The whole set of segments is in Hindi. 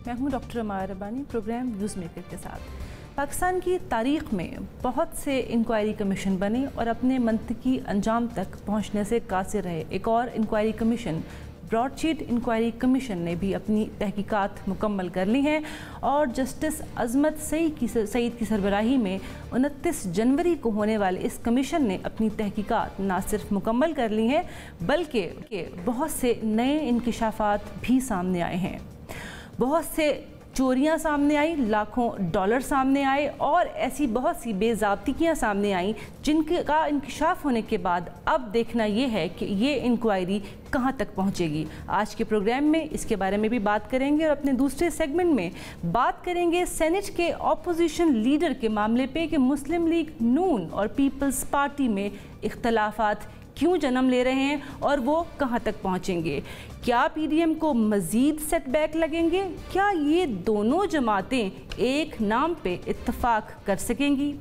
मैं हूं डॉक्टर अमारा रब्बानी, प्रोग्राम व्यूज़ मेकर के साथ। पाकिस्तान की तारीख़ में बहुत से इंक्वायरी कमीशन बने और अपने मंतकी अंजाम तक पहुंचने से कासिर रहे। एक और inquiry commission Broadsheet inquiry commission ने भी अपनी तहकीकात मुकम्मल कर ली हैं और जस्टिस अजमत सईद की सरबराही में 29 जनवरी को होने वाले इस कमीशन ने अपनी तहकीकात ना सिर्फ मुकम्मल कर ली हैं बल्कि बहुत से नए इंकिशाफात भी सामने आए हैं। बहुत से चोरियां सामने आई, लाखों डॉलर सामने आए और ऐसी बहुत सी बेज़ाब्तियाँ सामने आई जिनका इंकिशाफ होने के बाद अब देखना ये है कि ये इंक्वायरी कहाँ तक पहुँचेगी। आज के प्रोग्राम में इसके बारे में भी बात करेंगे और अपने दूसरे सेगमेंट में बात करेंगे सेनेट के ऑपोजिशन लीडर के मामले पे कि मुस्लिम लीग नून और पीपल्स पार्टी में इख्तलाफात क्यों जन्म ले रहे हैं और वो कहां तक पहुंचेंगे। क्या पीडीएम को मज़ीद सेटबैक लगेंगे? क्या ये दोनों जमातें एक नाम पे इत्तफाक कर सकेंगी?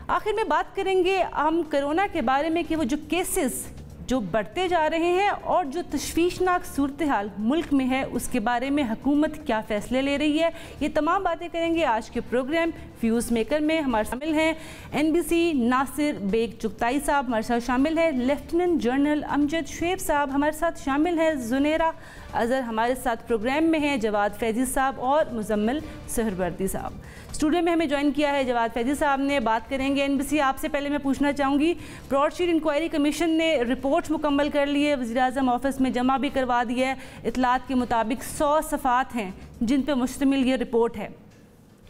आखिर में बात करेंगे हम कोरोना के बारे में कि वो जो केसेस जो बढ़ते जा रहे हैं और जो तशवीशनाक सूरत हाल मुल्क में है उसके बारे में हुकूमत क्या फ़ैसले ले रही है, ये तमाम बातें करेंगे आज के प्रोग्राम व्यूज़ मेकर में। हमारे शामिल हैं NBC नासिर बेग चुगताई साहब, हमारे साथ शामिल हैं लेफ्टिनेंट जनरल अमजद शुएब साहब, हमारे साथ शामिल हैं जुनेरा अज़हर, हमारे साथ प्रोग्राम में हैं जवाद फैज़ी साहब और मुजम्मिल सहरवर्दी साहब। स्टूडियो में हमें ज्वाइन किया है जवाद फैज़ी साहब ने। बात करेंगे NBC। आपसे पहले मैं पूछना चाहूँगी, ब्रॉडशीट इंक्वायरी कमीशन ने रिपोर्ट मुकम्मल कर ली है, वज़ीर-ए-आज़म ऑफिस में जमा भी करवा दी है। इतलात के मुताबिक 100 सफ़ात हैं जिन पर मुश्तमिल ये रिपोर्ट है।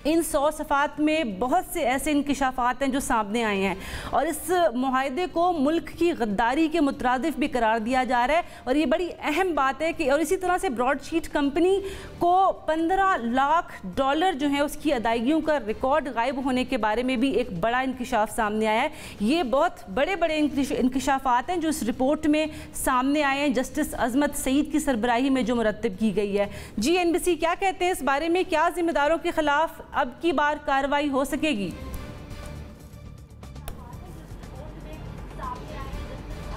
इन 100 सफ़ात में बहुत से ऐसे इंकिशाफात हैं जो सामने आए हैं और इस मुआहदे को मुल्क की गद्दारी के मुतरादिफ भी करार दिया जा रहा है और ये बड़ी अहम बात है कि और इसी तरह से ब्रॉडशीट कंपनी को 15 लाख डॉलर जो है उसकी अदायगियों का रिकॉर्ड गायब होने के बारे में भी एक बड़ा इंकिशाफ सामने आया है। ये बहुत बड़े बड़े इंकिशाफात हैं जो इस रिपोर्ट में सामने आए हैं जस्टिस अजमत सईद की सरबराही में जो मुरतब की गई है। जी NBC क्या कहते हैं इस बारे में? क्या जिम्मेदारों के खिलाफ अब की बार कार्रवाई हो सकेगी?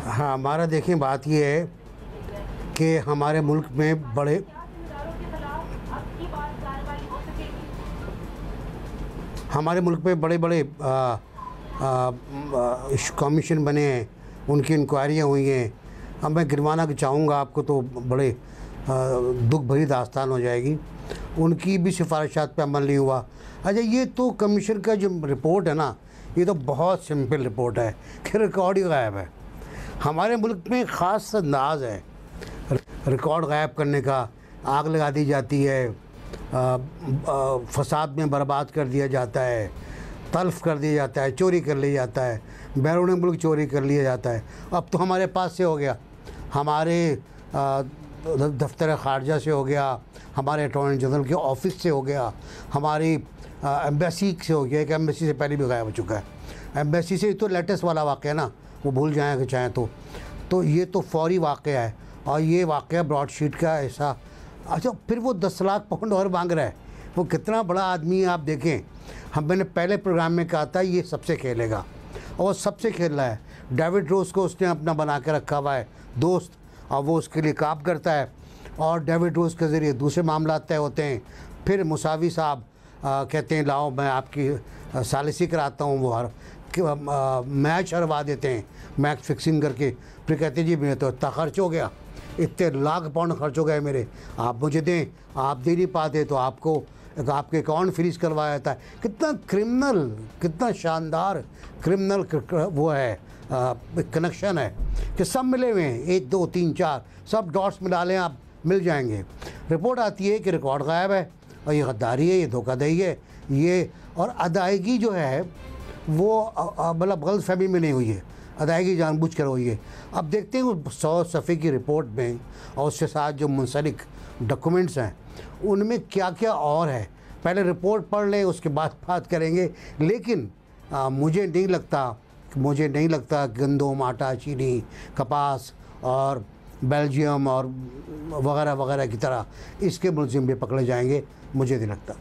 हाँ, हमारा देखें बात यह है कि हमारे मुल्क में बड़े बड़े कमीशन बने हैं, उनकी इंक्वायरियाँ हुई हैं। अब मैं गिनवाना चाहूँगा आपको तो बड़े दुख भरी दास्तान हो जाएगी। उनकी भी सिफारिशात पे अमल नहीं हुआ। अच्छा, ये तो कमीशन का जो रिपोर्ट है ना, ये तो बहुत सिंपल रिपोर्ट है कि रिकॉर्ड ही गायब है। हमारे मुल्क में ख़ास अंदाज है रिकॉर्ड गायब करने का। आग लगा दी जाती है, फसाद में बर्बाद कर दिया जाता है, तल्फ कर दिया जाता है, चोरी कर लिया जाता है, बैरून मुल्क चोरी कर लिया जाता है। अब तो हमारे पास से हो गया, हमारे दफ्तर खारजा से हो गया, हमारे अटॉर्नी जनरल के ऑफिस से हो गया, हमारी एम्बेसी से हो गया। एक एम्बेसी से पहले भी गायब हो चुका है। एम्बेसी से तो लेटेस्ट वाला वाक़या ना, वो भूल जाएँ कि चाहें तो ये तो फौरी वाक़या है और ये वाक़या ब्रॉडशीट का ऐसा। अच्छा, फिर वो 10 लाख पाउंड और मांग रहा है। वो कितना बड़ा आदमी है आप देखें। मैंने पहले प्रोग्राम में कहा था ये सबसे खेलेगा और सबसे खेल रहा है। डेविड रोज को उसने अपना बना के रखा हुआ है दोस्त और वो उसके लिए काम करता है और डेविड रोज के ज़रिए दूसरे मामला तय होते हैं। फिर मुसावी साहब कहते हैं लाओ मैं आपकी सालिसी कराता हूँ, वो मैच हरवा देते हैं, मैच फिक्सिंग करके। फिर कहते हैं जी मेरे तो इतना खर्च हो गया, इतने लाख पाउंड खर्च हो गए मेरे, आप मुझे दें। आप दे नहीं पाते तो आपके अकाउंट फ्रीज करवाया जाता है। कितना क्रिमिनल, कितना शानदार क्रिमिनल वो है कनेक्शन है कि सब मिले हुए हैं, 1 2 3 4 सब डॉट्स मिला लें आप, मिल जाएंगे। रिपोर्ट आती है कि रिकॉर्ड गायब है और ये गद्दारी है, ये धोखाधड़ी है, ये और अदायगी जो है वो मतलब गलत फहमी में नहीं हुई है, अदायगी जानबूझ कर हुई है। अब देखते हैं उस 100 सफ़े की रिपोर्ट में और उसके साथ जो मुंसलिक डॉक्यूमेंट्स हैं उनमें क्या क्या और है। पहले रिपोर्ट पढ़ लें, उसके बाद बात करेंगे। लेकिन मुझे नहीं लगता गंदम, आटा, चीनी, कपास और बेल्जियम और वगैरह वगैरह की तरह इसके मुलजिम भी पकड़े जाएंगे, मुझे नहीं लगता।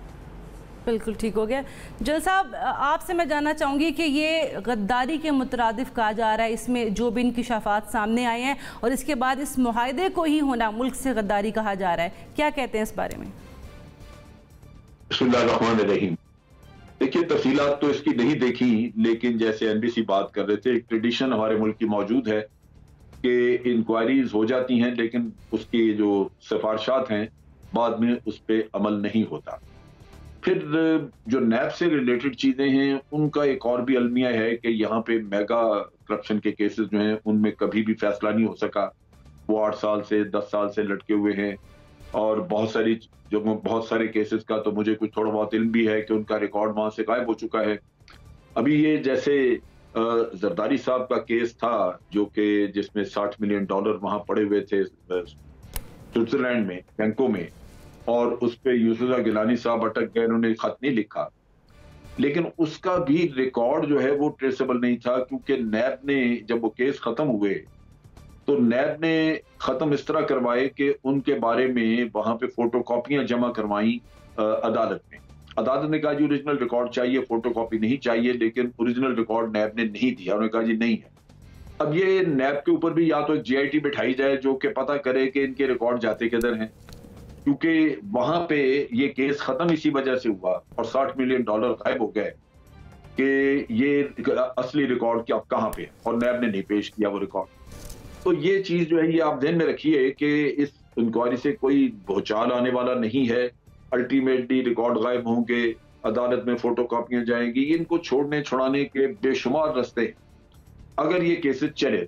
बिल्कुल ठीक हो गया। जल साहब, आपसे मैं जानना चाहूँगी कि ये गद्दारी के मुतरादिफ कहा जा रहा है, इसमें जो भी इंकिशाफात सामने आए हैं और इसके बाद इस मुआहदे को ही होना मुल्क से गद्दारी कहा जा रहा है, क्या कहते हैं इस बारे में? बिस्मिल्लाहिर्रहमानिर्रहीम। देखिए, तफसीलात तो इसकी नहीं देखी, लेकिन जैसे एनबीसी बात कर रहे थे, एक ट्रेडिशन हमारे मुल्क की मौजूद है कि इंक्वायरीज हो जाती हैं, लेकिन उसकी जो सिफारिशात हैं बाद में उस पर अमल नहीं होता। फिर जो नैब से रिलेटेड चीजें हैं, उनका एक और भी अलमिया है कि यहाँ पे मेगा करप्शन के केसेस जो हैं उनमें कभी भी फैसला नहीं हो सका। वो 8 साल से 10 साल से लटके हुए हैं, और बहुत सारे केसेस का तो मुझे कुछ थोड़ा बहुत इल्म भी है कि उनका रिकॉर्ड वहां से गायब हो चुका है। अभी ये जैसे जरदारी साहब का केस था, जो कि जिसमें $60 मिलियन वहां पड़े हुए थे स्विट्जरलैंड में बैंकों में, और उस पर यूसुफ गिलानी साहब अटक गए, उन्होंने खत नहीं लिखा, लेकिन उसका भी रिकॉर्ड जो है वो ट्रेसेबल नहीं था, क्योंकि नैब ने जब वो केस खत्म हुए तो नैब ने खत्म इस तरह करवाए कि उनके बारे में वहां पे फोटो कॉपियां जमा करवाई अदालत में। अदालत ने कहा जी ओरिजिनल रिकॉर्ड चाहिए, फोटो कॉपी नहीं चाहिए, लेकिन ओरिजिनल रिकॉर्ड नैब ने नहीं दिया। उन्होंने कहा जी नहीं है। अब ये नैब के ऊपर भी या तो एक GIT बिठाई जाए जो कि पता करे कि इनके रिकॉर्ड जाते किधर हैं, क्योंकि वहां पे ये केस खत्म इसी वजह से हुआ और $60 मिलियन गायब हो गए कि ये असली रिकॉर्ड क्या कहाँ पे है, और नैब ने नहीं पेश किया वो रिकॉर्ड। तो ये चीज जो है ये आप ध्यान में रखिए कि इस इंक्वायरी से कोई भूचाल आने वाला नहीं है। अल्टीमेटली रिकॉर्ड गायब होंगे, अदालत में फोटो कॉपियां जाएंगी, इनको छोड़ने छुड़ाने के बेशुमार रास्ते। अगर ये केसेस चले,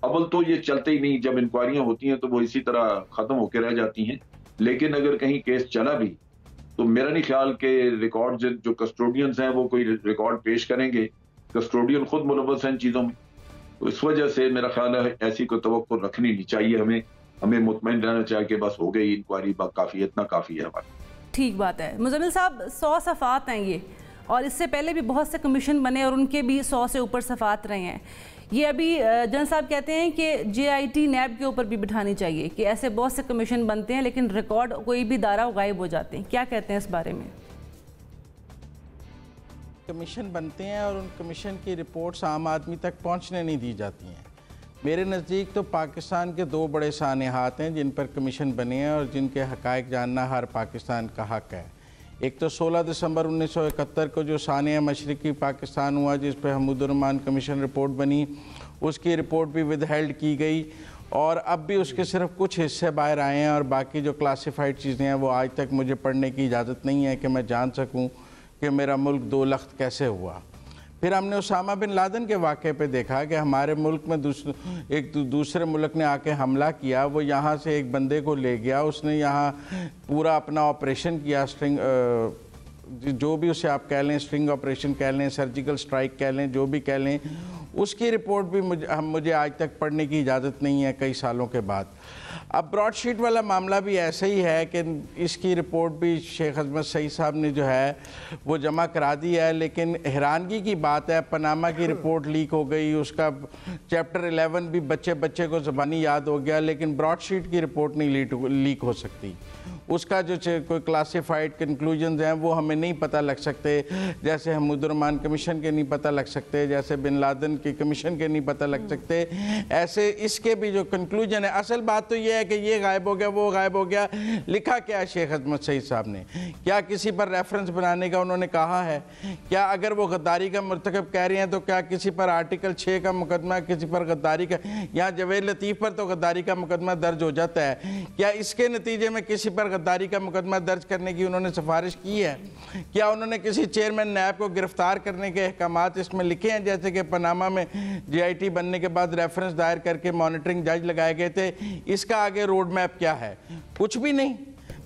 अव्वल तो ये चलते ही नहीं, जब इंक्वायरियां होती हैं तो वो इसी तरह खत्म होकर रह जाती हैं, लेकिन अगर कहीं केस चला भी तो मेरा नहीं ख्याल कि रिकॉर्ड जो कस्टोडियंस हैं वो कोई रिकॉर्ड पेश करेंगे। कस्टोडियन खुद मुलव्वस हैं इन चीजों में, तो इस वजह से मेरा ख्याल है ऐसी कोई तवक्को रखनी नहीं चाहिए। हमें मुतमईन रहना चाहिए कि बस हो गई इंक्वायरी, काफी है, इतना काफी है हमारा। ठीक बात है मुज़म्मिल साहब, 100 सफ़ात हैं ये, और इससे पहले भी बहुत से कमीशन बने और उनके भी 100 से ऊपर सफ़ात रहे हैं। ये अभी जनरल साहब कहते हैं कि GIT नैब के ऊपर भी बिठानी चाहिए कि ऐसे बहुत से कमीशन बनते हैं लेकिन रिकॉर्ड कोई भी दायरा गायब हो जाते हैं। क्या कहते हैं इस बारे में? कमीशन बनते हैं और उन कमीशन की रिपोर्ट्स आम आदमी तक पहुंचने नहीं दी जाती हैं। मेरे नज़दीक तो पाकिस्तान के 2 बड़े सानेहात हैं जिन पर कमीशन बने हैं और जिनके हक़ाइक़ जानना हर पाकिस्तान का हक़ है। एक तो 16 दिसंबर 1971 को जो सानिया मशरक़ी पाकिस्तान हुआ, जिस पर हमीदुर्रहमान कमीशन रिपोर्ट बनी, उसकी रिपोर्ट भी विदहेल्ड की गई और अब भी उसके सिर्फ कुछ हिस्से बाहर आए हैं और बाकी जो क्लासिफाइड चीज़ें हैं वो आज तक मुझे पढ़ने की इजाज़त नहीं है कि मैं जान सकूँ कि मेरा मुल्क 2 लख्त कैसे हुआ। फिर हमने उसामा बिन लादेन के वाक़े पे देखा कि हमारे मुल्क में एक दूसरे मुल्क ने आके हमला किया, वो यहाँ से एक बंदे को ले गया, उसने यहाँ पूरा अपना ऑपरेशन किया, स्ट्रिंग जो भी उसे आप कह लें, स्ट्रिंग ऑपरेशन कह लें, सर्जिकल स्ट्राइक कह लें, जो भी कह लें, उसकी रिपोर्ट भी मुझे आज तक पढ़ने की इजाज़त नहीं है कई सालों के बाद। अब ब्रॉडशीट वाला मामला भी ऐसे ही है कि इसकी रिपोर्ट भी शेख अजमत सईद साहब ने जो है वो जमा करा दी है, लेकिन हैरानगी की बात है पनामा की रिपोर्ट लीक हो गई, उसका चैप्टर 11 भी बच्चे को ज़बानी याद हो गया, लेकिन ब्रॉडशीट की रिपोर्ट नहीं लीक हो सकती। उसका जो कोई क्लासिफाइड कंक्लूजन्स हैं वो हमें नहीं पता लग सकते, जैसे हमीदुर्रहमान कमीशन के नहीं पता लग सकते, जैसे बिन लादेन के कमीशन के नहीं पता लग सकते, ऐसे इसके भी जो कंक्लूजन है। असल बात तो ये है कि ये गायब हो गया, वो गायब हो गया, लिखा क्या है शेख अजमत सईद साहब ने? क्या किसी पर रेफरेंस बनाने का उन्होंने कहा है? क्या अगर वो गद्दारी का मरतकब कह रहे हैं तो क्या किसी पर आर्टिकल 6 का मुकदमा, किसी पर गद्दारी का, यहाँ जवेद लतीफ़ पर तो गद्दारी का मुकदमा दर्ज हो जाता है, क्या इसके नतीजे में किसी पर गद्दारी का मुकदमा दर्ज करने की उन्होंने सिफारिश की है? क्या उन्होंने किसी चेयरमैन नैब को गिरफ्तार करने के अहकामात इसमें लिखे हैं, जैसे कि पनामा में GIT बनने के बाद रेफरेंस दायर करके मॉनिटरिंग जज लगाए गए थे? इसका आगे रोड मैप क्या है? कुछ भी नहीं।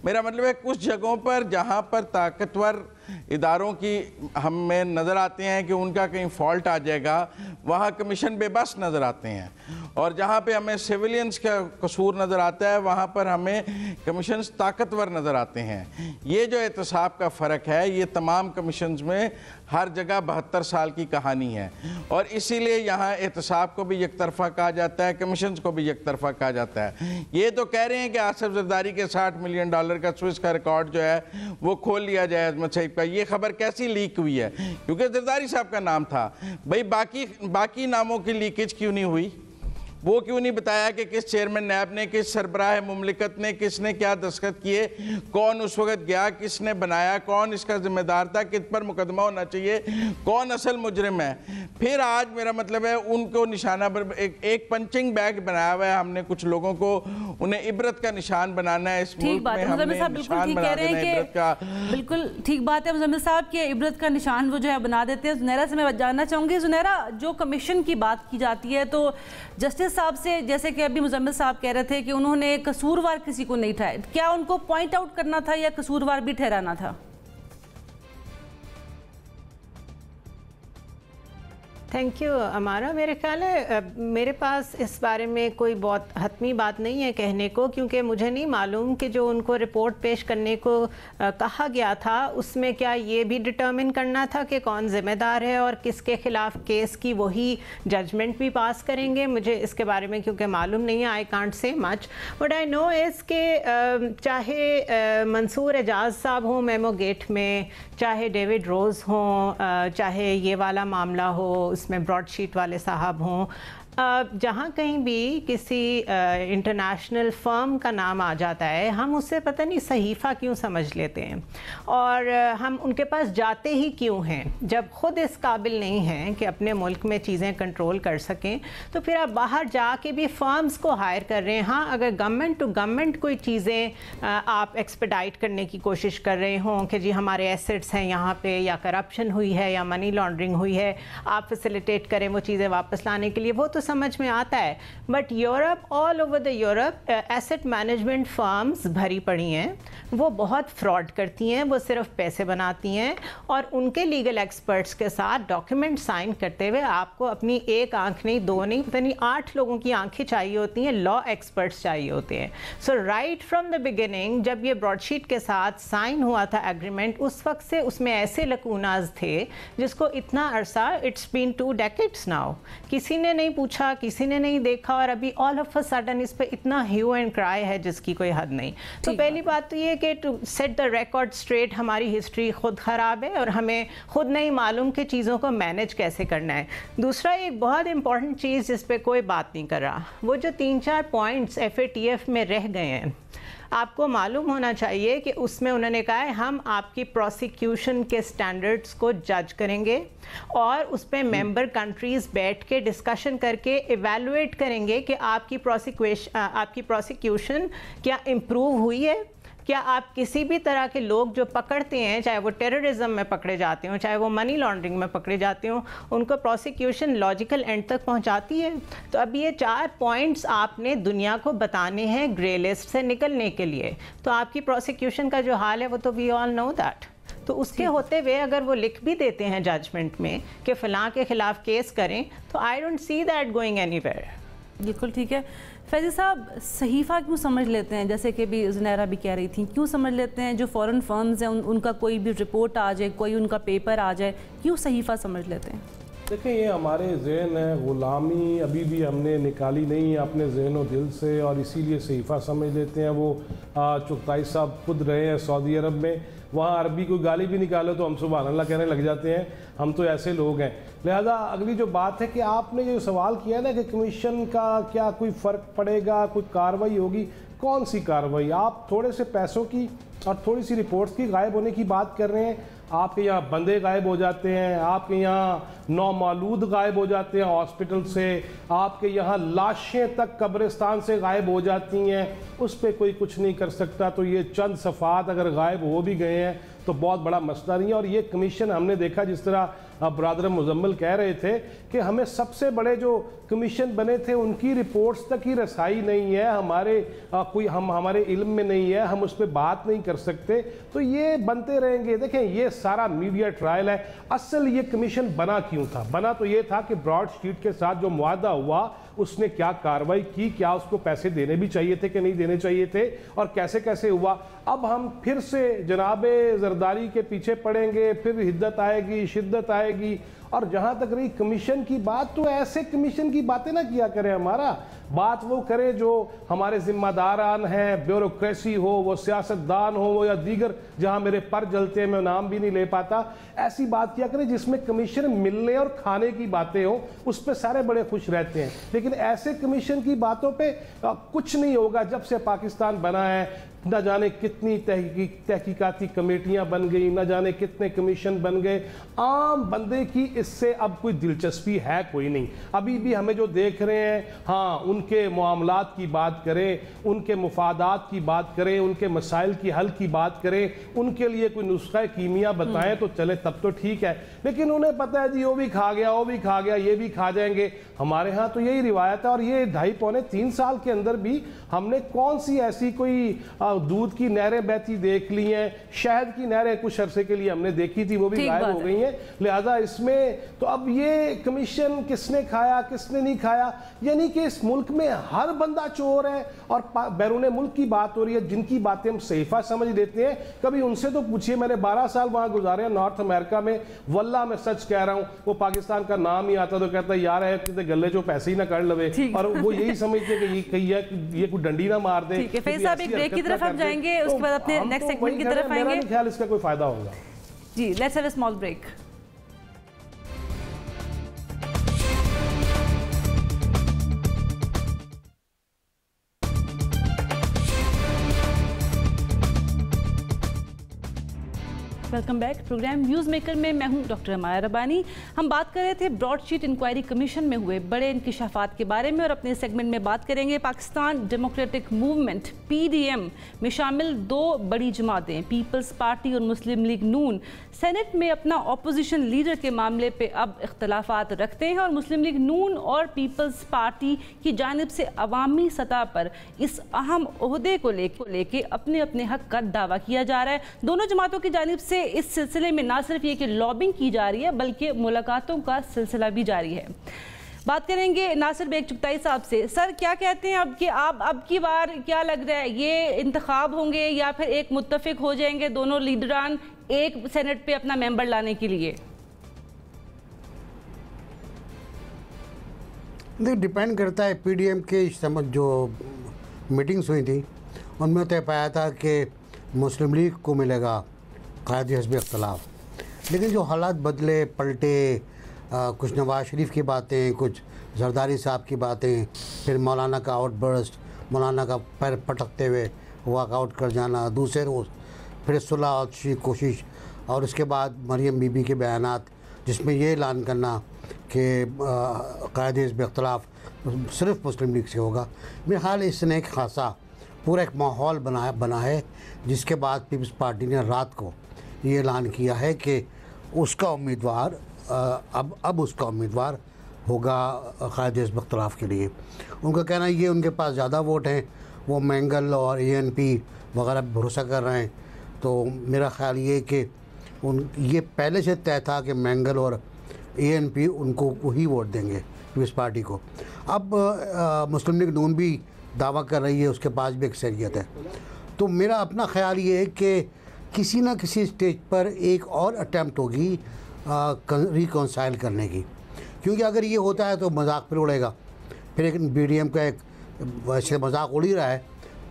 मेरा मतलब है कुछ जगहों पर जहां पर ताकतवर इदारों की हमें नज़र आते हैं कि उनका कहीं फॉल्ट आ जाएगा, वहाँ कमीशन बेबस नज़र आते हैं, और जहाँ पे हमें सिविलियंस का कसूर नज़र आता है वहाँ पर हमें कमीशन ताकतवर नज़र आते हैं। ये जो एहतसाब का फ़र्क है, ये तमाम कमीशंस में हर जगह 72 साल की कहानी है, और इसीलिए यहाँ एहतसाब को भी एक तरफा कहा जाता है, कमीशंस को भी एक तरफा कहा जाता है। ये तो कह रहे हैं कि आसिफ जरदारी के $60 मिलियन का स्विस का रिकॉर्ड जो है वो खोल लिया जाए अजमत सईद का। ये खबर कैसी लीक हुई है? क्योंकि जरदारी साहब का नाम था। भाई बाकी नामों की लीकेज क्यों नहीं हुई? वो क्यों नहीं बताया कि किस चेयरमैन नैब ने, किस सरबराह मुमलिकत ने, किसने क्या दस्तखत किए, कौन उस वक्त गया, किसने बनाया, कौन इसका जिम्मेदार था, किस पर मुकदमा होना चाहिए, कौन असल मुजरिम है। फिर आज मेरा मतलब है उनको निशाना पर एक पंचिंग बैग बनाया हुआ है हमने, कुछ लोगों को उन्हें इबरत का निशान बनाना है। इस मुल्क में हमने निशान बना देना है इबरत का। बिल्कुल ठीक बात है मुजम्मिल साहब कि इबरत का निशान वो जो है बना देते हैं। ज़ुनैरा से मैं जानना चाहूँगी, ज़ुनैरा जो कमीशन की बात की जाती है तो जस्टिस साहब से, जैसे कि अभी मुजम्मिल साहब कह रहे थे कि उन्होंने कसूरवार किसी को नहीं ठहराया, क्या उनको पॉइंट आउट करना था या कसूरवार भी ठहराना था? थैंक यू अमारा। मेरे ख्याल है मेरे पास इस बारे में कोई बहुत हतमी बात नहीं है कहने को, क्योंकि मुझे नहीं मालूम कि जो उनको रिपोर्ट पेश करने को कहा गया था उसमें क्या ये भी डिटर्मिन करना था कि कौन ज़िम्मेदार है और किसके ख़िलाफ़ केस की वही जजमेंट भी पास करेंगे। मुझे इसके बारे में क्योंकि मालूम नहीं है, I can't say much. But I know is के चाहे मंसूर एजाज साहब हों मेमो गेट में, चाहे डेविड रोज़ हों, चाहे ये वाला मामला हो उसमें ब्रॉडशीट वाले साहब हों, जहाँ कहीं भी किसी इंटरनेशनल फर्म का नाम आ जाता है हम उससे पता नहीं सहीफ़ा क्यों समझ लेते हैं और हम उनके पास जाते ही क्यों हैं। जब ख़ुद इस काबिल नहीं हैं कि अपने मुल्क में चीज़ें कंट्रोल कर सकें तो फिर आप बाहर जाके भी फर्म्स को हायर कर रहे हैं। हाँ, अगर गवर्नमेंट टू गवर्नमेंट कोई चीज़ें आप एक्सपेडाइट करने की कोशिश कर रहे हों कि जी हमारे एसेट्स हैं यहाँ पे, या करप्शन हुई है या मनी लॉन्ड्रिंग हुई है, आप फैसिलिटेट करें वो चीज़ें वापस लाने के लिए, वो तो समझ में आता है। But Europe, all over the Europe asset management firms भरी पड़ी हैं, वो बहुत फ्रॉड करती हैं, वो सिर्फ पैसे बनाती हैं और उनके लीगल एक्सपर्ट्स के साथ डॉक्यूमेंट साइन करते हुए आपको अपनी एक आंख नहीं, दो नहीं, पता नहीं 8 लोगों की आंखें चाहिए होती हैं, लॉ एक्सपर्ट्स चाहिए होते हैं। सो राइट फ्रॉम द बिगिनिंग जब ये ब्रॉडशीट के साथ साइन हुआ था एग्रीमेंट, उस वक्त से उसमें ऐसे लकूनाज थे जिसको इतना अरसा, इट्स बीन 2 decades नाउ, किसी ने नहीं पूछा, किसी ने नहीं देखा और अभी ऑल ऑफ अ सडन इस पे इतना ह्यू एंड क्राई है जिसकी कोई हद नहीं। तो पहली बात तो ये कि to set the record straight, हमारी हिस्ट्री खुद ख़राब है और हमें खुद नहीं मालूम कि चीज़ों को मैनेज कैसे करना है। दूसरा एक बहुत इंपॉर्टेंट चीज़ जिस पे कोई बात नहीं कर रहा, वो जो 3-4 पॉइंट्स FATF में रह गए हैं, आपको मालूम होना चाहिए कि उसमें उन्होंने कहा है हम आपकी प्रोसिक्यूशन के स्टैंडर्ड्स को जज करेंगे और उस पर मेंबर कंट्रीज़ बैठ के डिस्कशन करके इवैल्यूएट करेंगे कि आपकी प्रोसिक्यूशन क्या इम्प्रूव हुई है, क्या आप किसी भी तरह के लोग जो पकड़ते हैं, चाहे वो टेररिज्म में पकड़े जाते हों, चाहे वो मनी लॉन्ड्रिंग में पकड़े जाते हों, उनको प्रोसिक्यूशन लॉजिकल एंड तक पहुंचाती है। तो अब ये 4 पॉइंट्स आपने दुनिया को बताने हैं ग्रे लिस्ट से निकलने के लिए। तो आपकी प्रोसिक्यूशन का जो हाल है वो तो वी ऑल नो दैट। तो उसके होते हुए अगर वो लिख भी देते हैं जजमेंट में कि फ़लाँ के ख़िलाफ़ केस करें, तो I don't see that going anywhere. बिल्कुल ठीक है। फैज़ी साहब, सहीफ़ा क्यों समझ लेते हैं, जैसे कि भी ज़ुनैरा भी कह रही थी, क्यों समझ लेते हैं जो फ़ॉरेन फर्म्स हैं उनका कोई भी रिपोर्ट आ जाए, कोई उनका पेपर आ जाए, क्यों सहीफ़ा समझ लेते हैं? देखिए, ये हमारे जहन है, ग़ुलामी अभी भी हमने निकाली नहीं है अपने जहन व दिल से और इसीलिए सहीफ़ा समझ लेते हैं। वो चुगताई साहब खुद रहे हैं सऊदी अरब में, वहाँ अरबी कोई गाली भी निकालो तो हम सुभान अल्लाह कहने लग जाते हैं, हम तो ऐसे लोग हैं। लिहाजा अगली जो बात है कि आपने जो सवाल किया ना कि कमीशन का क्या कोई फ़र्क पड़ेगा, कोई कार्रवाई होगी, कौन सी कार्रवाई? आप थोड़े से पैसों की और थोड़ी सी रिपोर्ट्स की गायब होने की बात कर रहे हैं। आपके यहाँ बंदे गायब हो जाते हैं, आपके यहाँ नौमालूद गायब हो जाते हैं हॉस्पिटल से, आपके यहाँ लाशें तक कब्रिस्तान से गायब हो जाती हैं, उस पर कोई कुछ नहीं कर सकता। तो ये चंद सफ़ात अगर गायब हो भी गए हैं तो बहुत बड़ा मसला नहीं है। और ये कमीशन हमने देखा, जिस तरह बरादर मुजम्मिल कह रहे थे कि हमें सबसे बड़े जो कमीशन बने थे उनकी रिपोर्ट्स तक ही रसाई नहीं है, हमारे इल्म में नहीं है, हम उस पर बात नहीं कर सकते, तो ये बनते रहेंगे। देखें, ये सारा मीडिया ट्रायल है। असल ये कमीशन बना क्यों था? बना तो ये था कि ब्रॉडशीट के साथ जो मुआहदा हुआ उसने क्या कार्रवाई की, क्या उसको पैसे देने भी चाहिए थे कि नहीं देने चाहिए थे, और कैसे कैसे हुआ। अब हम फिर से जनाबे ज़रदारी के पीछे पड़ेंगे, फिर हिद्दत आएगी, शिद्दत आएगी। और जहाँ तक रही कमीशन की बात, तो ऐसे कमीशन की बातें ना किया करें, हमारा बात वो करें जो हमारे जिम्मेदारान हैं, ब्यूरोक्रेसी हो, वो सियासतदान हो, वो या दीगर जहाँ मेरे पर जलते हैं, मैं नाम भी नहीं ले पाता, ऐसी बात किया करें जिसमें कमीशन मिलने और खाने की बातें हो, उस पर सारे बड़े खुश रहते हैं। लेकिन लेकिन ऐसे कमीशन की बातों पे कुछ नहीं होगा। जब से पाकिस्तान बना है न जाने कितनी तहकीकाती कमेटियां बन गई, न जाने कितने कमीशन बन गए। आम बंदे की इससे अब कोई दिलचस्पी है कोई नहीं। अभी भी हमें जो देख रहे हैं, हाँ, उनके मामलात की बात करें, उनके मुफादात की बात करें, उनके मसाइल की हल की बात करें, उनके लिए कोई नुस्खा कीमिया बताएं तो चले, तब तो ठीक है। लेकिन उन्हें पता है जी वो भी खा गया, वो भी खा गया, ये भी खा जाएंगे। हमारे यहाँ तो यही रिवायत है। और ये 2.5-3 साल के अंदर भी हमने कौन सी ऐसी कोई दूध की नहरें बहती देख ली हैं, शहद की नहरें कुछ अरसे के लिए हमने देखी थी, वो भी गायब हो गई हैं। लिहाजा इसमें तो अब ये कमीशन किसने खाया किसने नहीं खाया, यानी कि इस मुल्क में हर बंदा चोर है। और बैरून मुल्क की बात हो रही है, जिनकी बातें हम सहीफा समझ लेते हैं, कभी उनसे तो पूछिए। मैंने 12 साल वहां गुजारे हैं नॉर्थ अमेरिका में, वल्लाह मैं सच कह रहा हूं, वो पाकिस्तान का नाम ही आता तो कहता यार है कि गले जो पैसे ही ना कर लवे, और वो यही समझते कि ये कोई डंडी ना मार दे। फैज साहब एक ब्रेक की तरफ हम जाएंगे, उसके बाद अपने नेक्स्ट सेगमेंट की तरफ आएंगे। मेरा ख्याल इसका कोई फायदा होगा जी। Let's have a small break. Welcome back. Programme news maker में मैं हूं डॉक्टर अमाया रबानी। हम बात कर रहे थे ब्रॉडशीट इंक्वायरी कमीशन में हुए बड़े इंकिशाफात के बारे में, और अपने सेगमेंट में बात करेंगे पाकिस्तान डेमोक्रेटिक मूवमेंट PDM में शामिल 2 बड़ी जमातें पीपल्स पार्टी और मुस्लिम लीग नून सेनेट में अपना ऑपोजिशन लीडर के मामले पे अब इख्तलाफात रखते हैं, और मुस्लिम लीग नून और पीपल्स पार्टी की जानिब से अवामी सतह पर इस अहम ओहदे को लेके अपने अपने हक का दावा किया जा रहा है। दोनों जमातों की जानिब से इस सिलसिले में ना सिर्फ ये कि लॉबिंग की जा रही है, बल्कि मुलाकातों का सिलसिला भी जारी है। बात करेंगे नासिर बेग चुगताई साहब से। सर, क्या कहते हैं अब की बार क्या लग रहा है, ये इंतखाब होंगे या फिर एक मुत्तफिक हो जाएंगे दोनों लीडरान एक सेनेट पे अपना मेंबर लाने के लिए? डिपेंड करता है। PDM के जो मीटिंग्स हुई थी उनमें तय पाया था कि मुस्लिम लीग को मिलेगा क़ायद हिज़्ब इख्तिलाफ, लेकिन जो हालात बदले पलटे, कुछ नवाज शरीफ की बातें, कुछ जरदारी साहब की बातें, फिर मौलाना का आउटबर्स्ट, मौलाना का पैर पटकते हुए वॉकआउट कर जाना दूसरे रोज़, फिर सुलह की कोशिश, और उसके बाद मरियम बीबी के बयानात जिसमें ये ऐलान करना कि क़ायद हिज़्ब इख्तिलाफ सिर्फ मुस्लिम लीग से होगा। मेरे ख्याल इसने एक खासा पूरा एक माहौल बना है, जिसके बाद पीपल्स पार्टी ने रात को ये ऐलान किया है कि उसका उम्मीदवार अब उसका उम्मीदवार होगा क़ायद हिज़्ब इख्तिलाफ के लिए। उनका कहना ये उनके पास ज़्यादा वोट हैं, वो मैंगल और ANP वगैरह भरोसा कर रहे हैं। तो मेरा ख्याल ये कि ये पहले से तय था कि मैंगल और ANP उनको वही वोट देंगे पीपल्स पार्टी को। अब मुस्लिम लीग नून भी दावा कर रही है, उसके पास भी अक्सरियत है। तो मेरा अपना ख्याल ये है कि किसी ना किसी स्टेज पर एक और अटैम्प्ट होगी रिकॉन्साइल करने की, क्योंकि अगर ये होता है तो मजाक फिर उड़ेगा। फिर एक BDM का एक वैसे मजाक उड़ ही रहा है,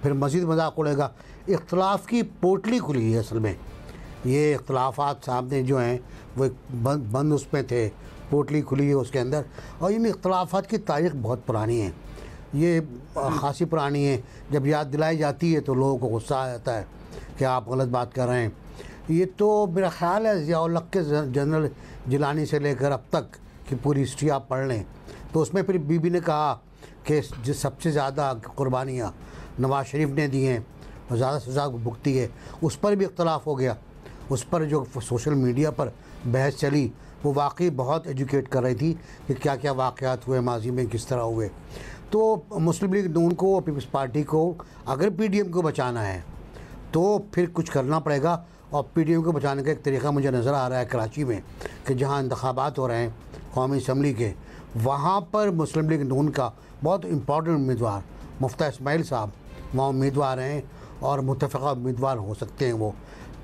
फिर मज़ीद मजाक उड़ेगा। इख्तलाफ की पोटली खुली है असल में। ये इख्तलाफात सामने जो हैं वो एक बंद उसमें थे, पोटली खुली है उसके अंदर। और इन इख्तलाफात की तारीख़ बहुत पुरानी है, ये खासी पुरानी है। जब याद दिलाई जाती है तो लोगों को गुस्सा आ जाता है कि आप गलत बात कर रहे हैं। ये तो मेरा ख्याल है ज़िया-उल-हक के जनरल जिलानी से लेकर अब तक की पूरी हिस्ट्री आप पढ़ लें तो उसमें फिर बीबी ने कहा कि जो सबसे ज़्यादा कुर्बानियाँ नवाज शरीफ ने दी हैं और ज़्यादा सज़ा भुगती है, उस पर भी इख्तलाफ हो गया। उस पर जो सोशल मीडिया पर बहस चली वो वाकई बहुत एजुकेट कर रही थी कि क्या क्या वाक़यात हुए माजी में, किस तरह हुए। तो मुस्लिम लीग नून को और पीपल्स पार्टी को अगर PDM को बचाना है तो फिर कुछ करना पड़ेगा। और PDM को बचाने का एक तरीक़ा मुझे नज़र आ रहा है कराची में कि जहाँ इंतखाबात हो रहे हैं कौमी असम्बली के, वहाँ पर मुस्लिम लीग नून का बहुत इम्पॉर्टेंट उम्मीदवार मुफ्ता इस्माइल साहब वहाँ उम्मीदवार हैं और मुत्तफ़िक़ा उम्मीदवार हो सकते हैं वो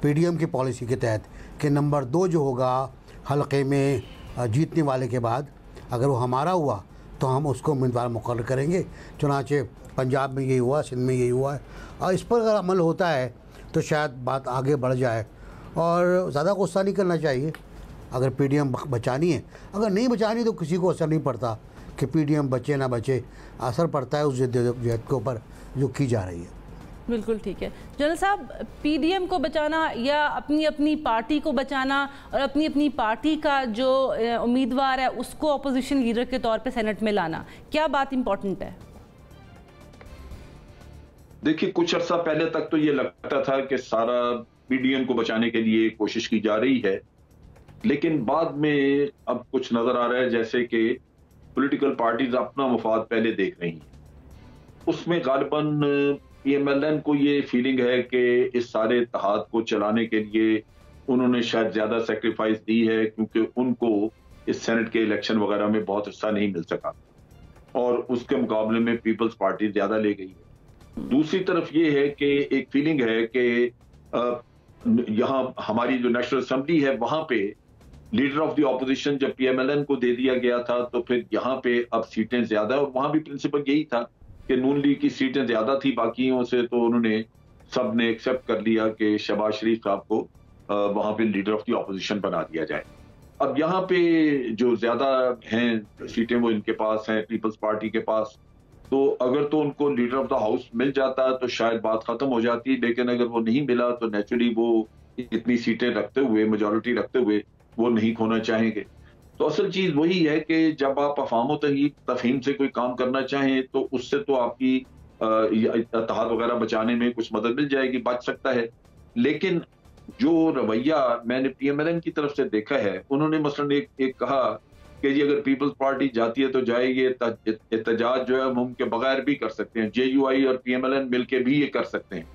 PDM की पॉलिसी के तहत कि नंबर 2 जो होगा हलक़े में जीतने वाले के बाद, अगर वो हमारा हुआ तो हम उसको उम्मीदवार मुक़र्रर करेंगे। चुनांचे पंजाब में यही हुआ, सिंध में यही हुआ है। और इस पर अगर अमल होता है तो शायद बात आगे बढ़ जाए। और ज़्यादा गुस्सा नहीं करना चाहिए अगर PDM बचानी है। अगर नहीं बचानी तो किसी को असर नहीं पड़ता कि पीडीएम बचे ना बचे, असर पड़ता है उस जद्दोजहद के ऊपर जो की जा रही है। बिल्कुल ठीक है जनरल साहब, पीडीएम को बचाना या अपनी अपनी पार्टी को बचाना और अपनी अपनी पार्टी का जो उम्मीदवार है उसको अपोजिशन लीडर के तौर पे सेनेट में लाना, क्या बात इंपॉर्टेंट है? देखिए, कुछ अर्सा पहले तक तो ये लगता था कि सारा पीडीएम को बचाने के लिए कोशिश की जा रही है, लेकिन बाद में अब कुछ नजर आ रहा है जैसे कि पॉलिटिकल पार्टीज अपना मफाद पहले देख रही हैं। उसमें गालिबन पीएमएलएन को ये फीलिंग है कि इस सारे इत्तेहाद को चलाने के लिए उन्होंने शायद ज्यादा सेक्रीफाइस दी है, क्योंकि उनको इस सेनेट के इलेक्शन वगैरह में बहुत हिस्सा नहीं मिल सका और उसके मुकाबले में पीपल्स पार्टी ज्यादा ले गई है। दूसरी तरफ ये है कि एक फीलिंग है कि यहाँ हमारी जो नेशनल असेंबली है वहां पे लीडर ऑफ द ऑपोजिशन जब पीएमएलएन को दे दिया गया था तो फिर यहाँ पे अब सीटें ज्यादा, और वहां भी प्रिंसिपल यही था कि नून लीग की सीटें ज्यादा थी बाकियों से, तो उन्होंने सब ने एक्सेप्ट कर लिया कि शहबाज शरीफ साहब को वहां पे लीडर ऑफ द ऑपोजिशन बना दिया जाए। अब यहाँ पे जो ज्यादा हैं सीटें वो इनके पास हैं, पीपल्स पार्टी के पास, तो अगर तो उनको लीडर ऑफ द हाउस मिल जाता तो शायद बात खत्म हो जाती, लेकिन अगर वो नहीं मिला तो नेचुरली वो इतनी सीटें रखते हुए, मेजोरिटी रखते हुए वो नहीं खोना चाहेंगे। तो असल चीज वही है कि जब आप अफाम तफहीम से कोई काम करना चाहें तो उससे तो आपकी इत्तेहाद वगैरह बचाने में कुछ मदद मिल जाएगी, बच सकता है। लेकिन जो रवैया मैंने पीएमएलएन की तरफ से देखा है, उन्होंने मसलन एक कहा कि जी अगर पीपल्स पार्टी जाती है तो जाएगी, एहतजाज जो है हम उनके बगैर भी कर सकते हैं, जेयूआई और पीएमएलएन मिलके भी ये कर सकते हैं।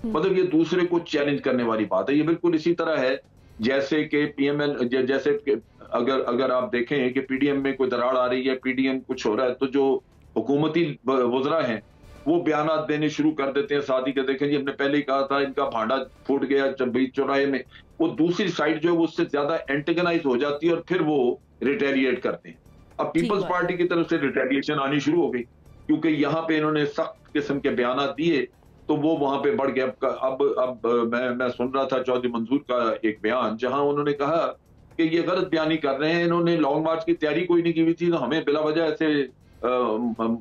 मतलब ये दूसरे को चैलेंज करने वाली बात है। ये बिल्कुल इसी तरह है जैसे कि जैसे अगर आप देखें कि पीडीएम में कोई दरार आ रही है, पीडीएम कुछ हो रहा है, तो जो हुकूमती वज़रा हैं वो बयानात देने शुरू कर देते हैं साथ ही के, देखें जी हमने पहले ही कहा था इनका भांडा फूट गया बीच चौराहे में। वो दूसरी साइड जो है वो उससे ज्यादा एंटेगनाइज हो जाती है और फिर वो रिटेलिएट करते हैं। अब पीपल्स पार्टी की तरफ से रिटेलिएशन आनी शुरू हो गई क्योंकि यहाँ पे इन्होंने सख्त किस्म के बयानात दिए तो वो वहां पे बढ़ गया। अब मैं सुन रहा था चौधरी मंजूर का एक बयान जहां उन्होंने कहा कि ये गलत बयानी कर रहे हैं, इन्होंने लॉन्ग मार्च की तैयारी कोई नहीं की हुई थी तो हमें बिला वजह ऐसे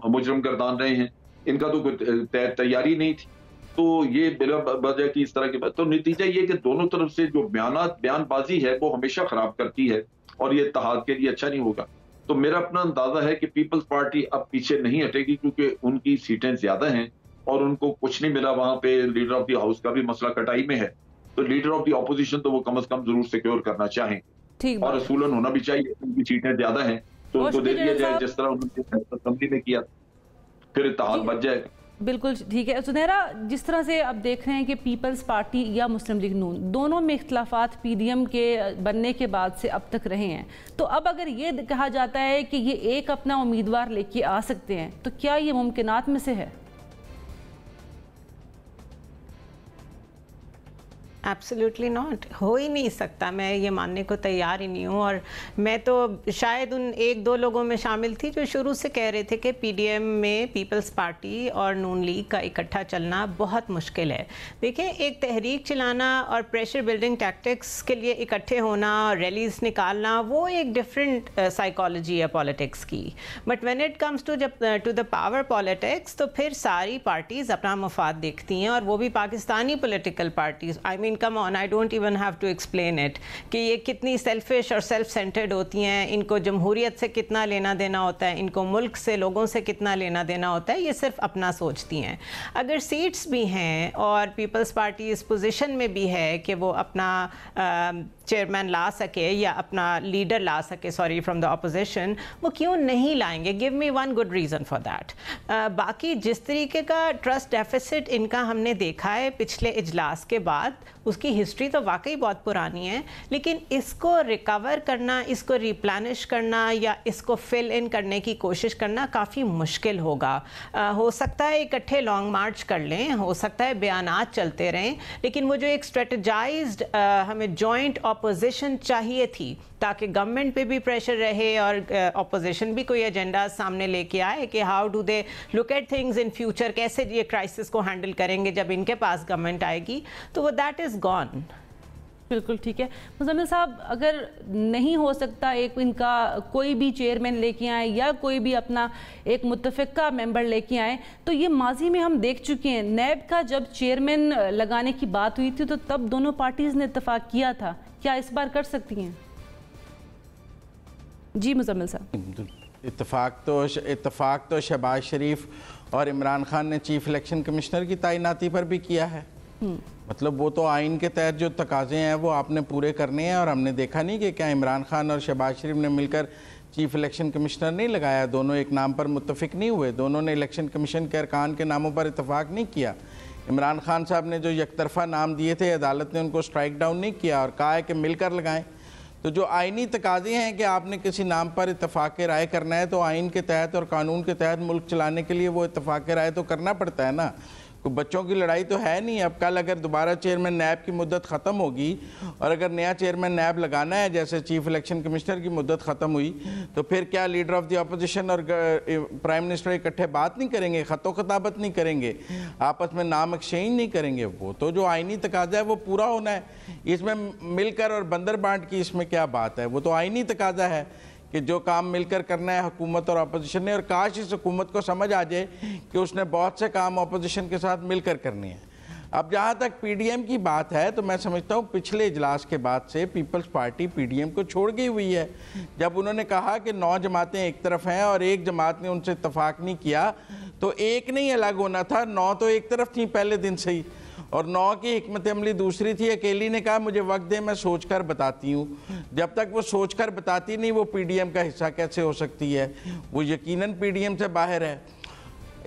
मुजरम गर्दान रहे हैं, इनका तो कोई तैयारी नहीं थी। तो ये बिला वजह की इस तरह की बात, तो नतीजा ये कि दोनों तरफ से जो बयानबाजी है वो हमेशा खराब करती है और ये इत्तेहाद के लिए अच्छा नहीं होगा। तो मेरा अपना अंदाजा है कि पीपल्स पार्टी अब पीछे नहीं हटेगी क्योंकि उनकी सीटें ज्यादा हैं और उनको कुछ नहीं मिला। वहां पे लीडर ऑफ द हाउस का भी मसला कटाई में है, तो लीडर ऑफ द ऑपोजिशन तो वो कम से कम जरूर सिक्योर करना चाहेंगे और रसूलन होना भी चाहिए। उनकी सीटें ज्यादा हैं तो उनको दे दिया जाए जिस तरह उन्होंने असेंबली में किया, फिर इत्तेहाद बच जाएगा। बिल्कुल ठीक है सुनहरा, जिस तरह से अब देख रहे हैं कि पीपल्स पार्टी या मुस्लिम लीग नून दोनों में इख्तलाफात पीडीएम के बनने के बाद से अब तक रहे हैं, तो अब अगर ये कहा जाता है कि ये एक अपना उम्मीदवार लेके आ सकते हैं तो क्या ये मुमकिनात में से है? एब्सोल्युटली नॉट, हो ही नहीं सकता। मैं ये मानने को तैयार ही नहीं हूँ और मैं तो शायद उन एक दो लोगों में शामिल थी जो शुरू से कह रहे थे कि पीडीएम में पीपल्स पार्टी और नून लीग का इकट्ठा चलना बहुत मुश्किल है। देखें, एक तहरीक चलाना और प्रेशर बिल्डिंग टैक्टिक्स के लिए इकट्ठे होना और रैलीज निकालना वो एक डिफरेंट साइकोलॉजी है पॉलिटिक्स की, but when it comes to the power politics तो फिर सारी पार्टीज़ अपना मफाद देखती हैं और वो भी Pakistani political parties. I mean come on, I don't even have to explain it कि ये कितनी सेल्फिश और सेल्फ सेंटर्ड होती हैं, इनको जमहूरियत से कितना लेना देना होता है, इनको मुल्क से, लोगों से कितना लेना देना होता है, ये सिर्फ अपना सोचती हैं। अगर सीट्स भी हैं और पीपल्स पार्टी इस पोजीशन में भी है कि वो अपना चेयरमैन ला सके या अपना लीडर ला सके, सॉरी, फ्रॉम द अपोजिशन, वो क्यों नहीं लाएंगे? Give me one good reason for that. बाकी जिस तरीके का ट्रस्ट डेफिसिट इनका हमने देखा है पिछले इजलास के बाद, उसकी हिस्ट्री तो वाकई बहुत पुरानी है, लेकिन इसको रिकवर करना, इसको रिप्लेनिश करना या इसको फिल इन करने की कोशिश करना काफ़ी मुश्किल होगा। हो सकता है इकट्ठे लॉन्ग मार्च कर लें, हो सकता है बयानात चलते रहें, लेकिन वो जो एक स्ट्रेटजाइज्ड हमें जॉइंट ऑपोजिशन चाहिए थी ताकि गवर्नमेंट पे भी प्रेशर रहे और ऑपोजिशन भी कोई एजेंडा सामने लेके आए कि how do they look at things in future, कैसे ये क्राइसिस को हैंडल करेंगे जब इनके पास गवर्नमेंट आएगी, तो वो दैट इज़ गॉन। बिल्कुल ठीक है। मुज़म्मिल साहब, अगर नहीं हो सकता एक इनका कोई भी चेयरमैन लेके आए या कोई भी अपना एक मुत्तफ़िका मेंबर लेके आए, तो ये माजी में हम देख चुके हैं, नैब का जब चेयरमैन लगाने की बात हुई थी तो तब दोनों पार्टीज़ ने इत्तेफाक किया था, क्या इस बार कर सकती हैं? जी मुज़म्मिल साहब। इत्तेफाक तो शहबाज शरीफ और इमरान खान ने चीफ इलेक्शन कमिश्नर की तैनाती पर भी किया है। मतलब वो तो आइन के तहत जो तकाजे हैं वो आपने पूरे करने हैं, और हमने देखा नहीं कि क्या इमरान खान और शहबाज शरीफ ने मिलकर चीफ इलेक्शन कमिश्नर नहीं लगाया, दोनों एक नाम पर मुत्तफिक नहीं हुए, दोनों ने इलेक्शन कमीशन के अरकान के नामों पर इत्तेफाक नहीं किया। इमरान खान साहब ने जो यकतरफा नाम दिए थे, अदालत ने उनको स्ट्राइक डाउन नहीं किया और कहा है कि मिलकर लगाएं। तो जो आइनी तकाजे हैं कि आपने किसी नाम पर इत्तेफाक राय करना है, तो आइन के तहत और कानून के तहत मुल्क चलाने के लिए वो इत्तेफाक राय तो करना पड़ता है ना। कोई बच्चों की लड़ाई तो है नहीं। अब कल अगर दोबारा चेयरमैन नैब की मुद्दत ख़त्म होगी और अगर नया चेयरमैन नैब लगाना है, जैसे चीफ इलेक्शन कमिश्नर की मुद्दत ख़त्म हुई, तो फिर क्या लीडर ऑफ द अपोजिशन और प्राइम मिनिस्टर इकट्ठे बात नहीं करेंगे, ख़तो खताबत नहीं करेंगे, आपस में नाम एक्सचेंज नहीं करेंगे? वो तो जो आइनी तकाजा है वो पूरा होना है। इसमें मिलकर और बंदर बांट की इसमें क्या बात है? वो तो आइनी तकाजा है कि जो काम मिलकर करना है हुकूमत और अपोजिशन ने, और काश इस हुकूमत को समझ आ जाए कि उसने बहुत से काम अपोजिशन के साथ मिलकर करने हैं। अब जहाँ तक पीडीएम की बात है, तो मैं समझता हूँ पिछले इजलास के बाद से पीपल्स पार्टी पीडीएम को छोड़ गई हुई है। जब उन्होंने कहा कि 9 जमातें एक तरफ हैं और एक जमात ने उनसे इत्तफाक नहीं किया, तो एक नहीं अलग होना था, 9 तो एक तरफ थी पहले दिन से ही, और 9 की हिकमत अमली दूसरी थी। अकेली ने कहा मुझे वक्त दे, मैं सोचकर बताती हूँ। जब तक वो सोचकर बताती नहीं, वो पीडीएम का हिस्सा कैसे हो सकती है? वो यकीनन पीडीएम से बाहर है।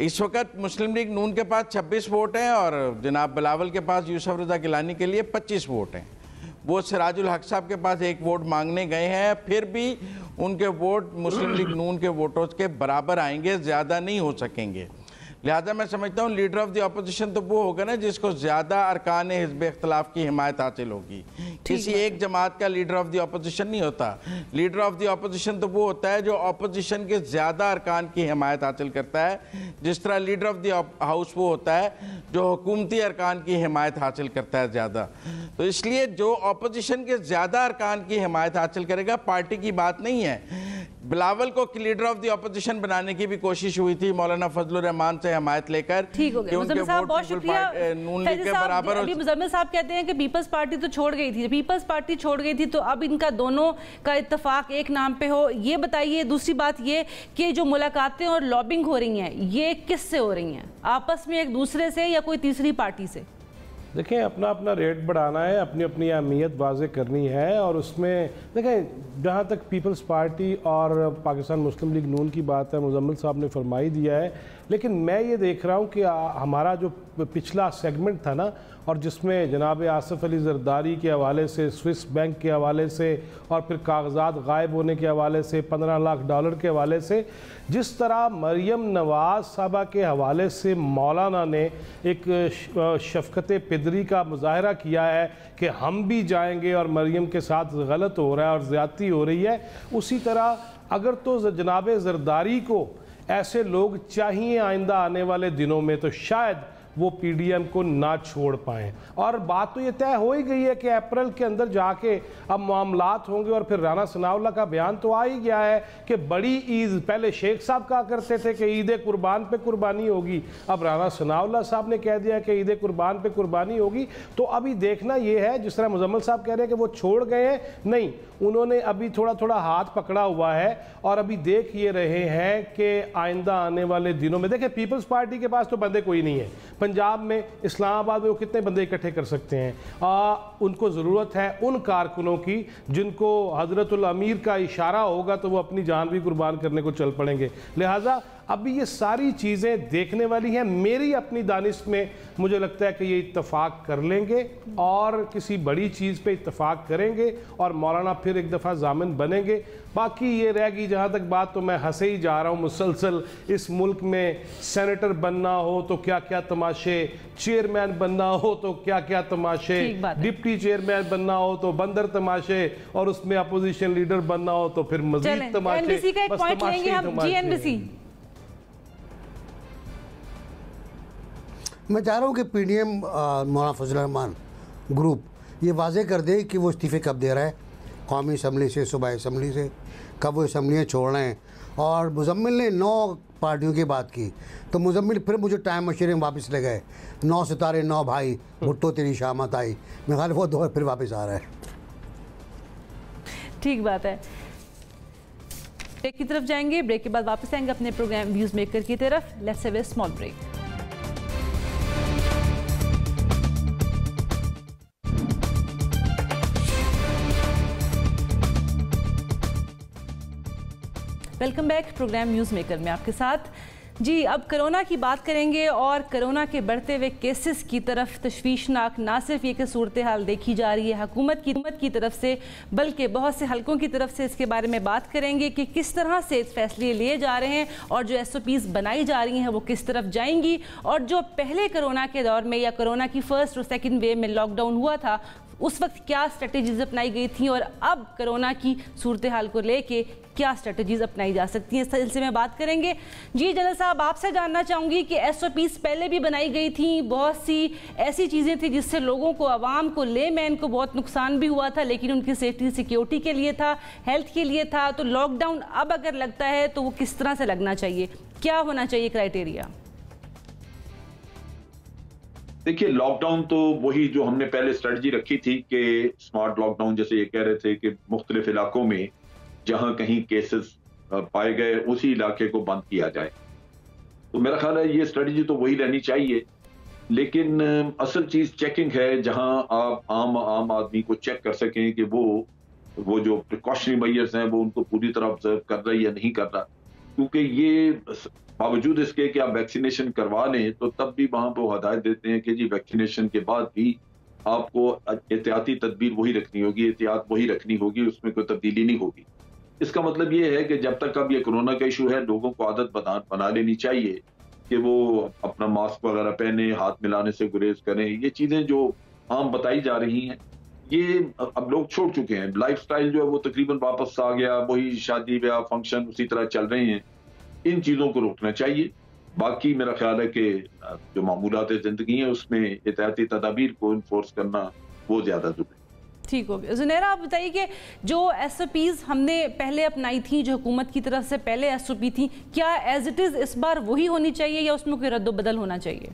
इस वक्त मुस्लिम लीग नून के पास 26 वोट हैं और जनाब बिलावल के पास यूसुफ रज़ा गिलानी के लिए 25 वोट हैं। वो सिराजुल हक साहब के पास 1 वोट मांगने गए हैं, फिर भी उनके वोट मुस्लिम लीग नून के वोटों के बराबर आएंगे, ज़्यादा नहीं हो सकेंगे। लिहाजा मैं समझता हूँ लीडर ऑफ द अपोजिशन तो वो होगा ना जिसको ज़्यादा अरकान हिज़्ब इख्तिलाफ की हिमायत हासिल होगी। किसी एक जमात का लीडर ऑफ द अपोजिशन नहीं होता। लीडर ऑफ द अपोजिशन तो वो होता है जो अपोजिशन के ज़्यादा अरकान की हिमायत हासिल करता है, जिस तरह लीडर ऑफ द हाउस वो होता है जो हुकूमती अरकान की हिमायत हासिल करता है ज़्यादा। तो इसलिए जो अपोजिशन के ज़्यादा अरकान की हिमायत हासिल करेगा, पार्टी की बात नहीं है। बिलावल को लीडर ऑफ द अपोजिशन बनाने की भी कोशिश हुई थी मौलाना फजलुर रहमान से हिमायत लेकर। ठीक हो गया मुज़म्मिल साहब, बहुत शुक्रिया। नून लीग के बराबर। अभी मुज़म्मिल साहब कहते हैं कि पीपल्स पार्टी तो छोड़ गई थी, पीपल्स पार्टी छोड़ गई थी, तो अब इनका दोनों का इत्तेफाक एक नाम पे हो, ये बताइए। दूसरी बात ये कि जो मुलाकातें और लॉबिंग हो रही हैं, ये किससे हो रही हैं? आपस में एक दूसरे से या कोई तीसरी पार्टी से? देखें, अपना अपना रेट बढ़ाना है, अपनी अपनी अहमियत वाज़े करनी है, और उसमें देखें जहाँ तक पीपल्स पार्टी और पाकिस्तान मुस्लिम लीग नून की बात है, मुज़म्मिल साहब ने फरमाई दिया है, लेकिन मैं ये देख रहा हूँ कि हमारा जो पिछला सेगमेंट था ना, और जिसमें जनाब आसिफ अली जरदारी के हवाले से, स्विस बैंक के हवाले से, और फिर कागजात गायब होने के हवाले से, $15 लाख के हवाले से, जिस तरह मरियम नवाज़ साहबा के हवाले से मौलाना ने एक शफ़क़त पिदरी का मुजाहरा किया है कि हम भी जाएंगे और मरियम के साथ गलत हो रहा है और ज़्यादती हो रही है, उसी तरह अगर तो जनाब जरदारी को ऐसे लोग चाहिए आइंदा आने वाले दिनों में, तो शायद वो पीडीएम को ना छोड़ पाएँ। और बात तो ये तय हो ही गई है कि अप्रैल के अंदर जाके अब मामलात होंगे, और फिर राना सनाउल्लाह का बयान तो आ ही गया है कि बड़ी ईद, पहले शेख साहब कहा करते थे कि ईद कुर्बान पे कुर्बानी होगी, अब राना सनाउल्लाह साहब ने कह दिया कि ईद कुर्बान पे कुर्बानी होगी। तो अभी देखना ये है, जिस तरह मुज़म्मिल साहब कह रहे हैं कि वो छोड़ गए हैं, नहीं, उन्होंने अभी थोड़ा थोड़ा हाथ पकड़ा हुआ है, और अभी देख ये रहे हैं कि आइंदा आने वाले दिनों में, देखें पीपल्स पार्टी के पास तो बंदे कोई नहीं है, पंजाब में, इस्लामाबाद में वो कितने बंदे इकट्ठे कर सकते हैं? उनको ज़रूरत है उन कारकुनों की जिनको हज़रतुल अमीर का इशारा होगा तो वो अपनी जान भी कुर्बान करने को चल पड़ेंगे। लिहाजा अभी ये सारी चीज़ें देखने वाली हैं। मेरी अपनी दानिश में मुझे लगता है कि ये इत्तफाक कर लेंगे और किसी बड़ी चीज़ पे इत्तफाक करेंगे और मौलाना फिर एक दफ़ा जामिन बनेंगे। बाकी ये रहेगी जहाँ तक बात, तो मैं हंसे ही जा रहा हूँ मुसलसल, इस मुल्क में सेनेटर बनना हो तो क्या क्या तमाशे, चेयरमैन बनना हो तो क्या क्या तमाशे, डिप्टी चेयरमैन बनना हो तो बंदर तमाशे, और उसमें अपोजिशन लीडर बनना हो तो फिर मजीद तमाशे। मैं चाह रहा हूँ कि पीडीएम मौलाना फजल रहमान ग्रुप ये वाजे कर दे कि वो इस्तीफ़े कब दे रहा है, कौमी असम्बली से, सूबाई असम्बली से, कब वो असम्बलियाँ छोड़ रहे हैं। और मुजम्मिल ने 9 पार्टियों की बात की, तो मुजम्मिल फिर मुझे टाइम मशीन में वापस ले गए। 9 सितारे 9 भाई, भुट्टो तेरी शामत आई। मेरे ख्याल वो दौर फिर वापस आ रहा है। ठीक बात है। ब्रेक की तरफ जाएंगे, ब्रेक के बाद वापस आएंगे अपने प्रोग्राम व्यूज मेकर की तरफ। Let's have a small break. Welcome back, programme news maker में आपके साथ। जी, अब कोरोना की बात करेंगे और कोरोना के बढ़ते हुए केसेस की तरफ तशवीशनाक ना सिर्फ ये कि सूरत हाल देखी जा रही है हुकूमत की तरफ से, बल्कि बहुत से हलकों की तरफ से इसके बारे में बात करेंगे कि किस तरह से फैसले लिए जा रहे हैं और जो SOPs बनाई जा रही हैं वो किस तरफ जाएंगी, और जो पहले कोरोना के दौर में या कोरोना की फर्स्ट और सेकेंड वेव में लॉकडाउन हुआ था उस वक्त क्या स्ट्रेटजीज अपनाई गई थी और अब कोरोना की सूरत हाल को लेके क्या स्ट्रेटजीज अपनाई जा सकती हैं, इस सिलसिले में बात करेंगे। जी जनरल साहब, आपसे जानना चाहूँगी कि SOPs पहले भी बनाई गई थी, बहुत सी ऐसी चीज़ें थी जिससे लोगों को, आवाम को, लेमैन को बहुत नुकसान भी हुआ था, लेकिन उनकी सेफ्टी सिक्योरिटी के लिए था, हेल्थ के लिए था। तो लॉकडाउन अब अगर लगता है तो वो किस तरह से लगना चाहिए, क्या होना चाहिए क्राइटेरिया? देखिए, लॉकडाउन तो वही जो हमने पहले स्ट्रेटजी रखी थी कि स्मार्ट लॉकडाउन, जैसे ये कह रहे थे कि मुख्तलिफ इलाकों में जहां कहीं केसेस पाए गए उसी इलाके को बंद किया जाए। तो मेरा ख्याल है ये स्ट्रेटजी तो वही रहनी चाहिए, लेकिन असल चीज चेकिंग है, जहां आप आम आदमी को चेक कर सकें कि वो जो प्रिकॉशनरी मेजर्स हैं वो उनको पूरी तरह ऑब्जर्व कर रहा है या नहीं कर रहा। क्योंकि ये बावजूद इसके कि आप वैक्सीनेशन करवा लें तो तब भी वहां पर हदायत देते हैं कि जी वैक्सीनेशन के बाद भी आपको एहतियाती तदबीर वही रखनी होगी, एहतियात वही रखनी होगी, उसमें कोई तब्दीली नहीं होगी। इसका मतलब ये है कि जब तक अब ये कोरोना का इशू है, लोगों को आदत बना लेनी चाहिए कि वो अपना मास्क वगैरह पहने, हाथ मिलाने से गुरेज करें। ये चीजें जो आम बताई जा रही हैं ये अब लोग छोड़ चुके हैं। लाइफस्टाइल जो है वो तकरीबन वापस आ गया, वही शादी ब्याह फंक्शन उसी तरह चल रहे हैं। इन चीजों को रोकना चाहिए। बाकी मेरा ख्याल है कि जो मामूलात जिंदगी है उसमें एहतियाती तदाबीर को इन्फोर्स करना वो ज्यादा जरूरी है। ठीक हो गया। जुनैरा, आप बताइए कि जो SOPs हमने पहले अपनाई थी, जो हुकूमत की तरफ से पहले SOP थी, क्या एज इट इज़ इस बार वही होनी चाहिए या उसमें कोई रद्द-बदल होना चाहिए?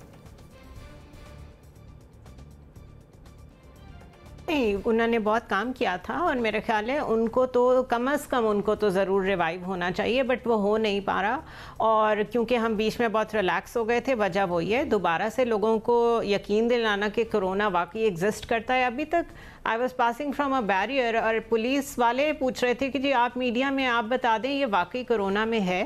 नहीं, उन्होंने बहुत काम किया था और मेरे ख्याल है उनको तो कम अज़ कम उनको तो ज़रूर रिवाइव होना चाहिए, बट वो हो नहीं पा रहा। और क्योंकि हम बीच में बहुत रिलैक्स हो गए थे, वजह वही है, दोबारा से लोगों को यकीन दिलाना कि कोरोना वाकई एग्जिस्ट करता है। अभी तक I was passing from a barrier और पुलिस वाले पूछ रहे थे कि जी आप मीडिया में आप बता दें ये वाकई कोरोना में है।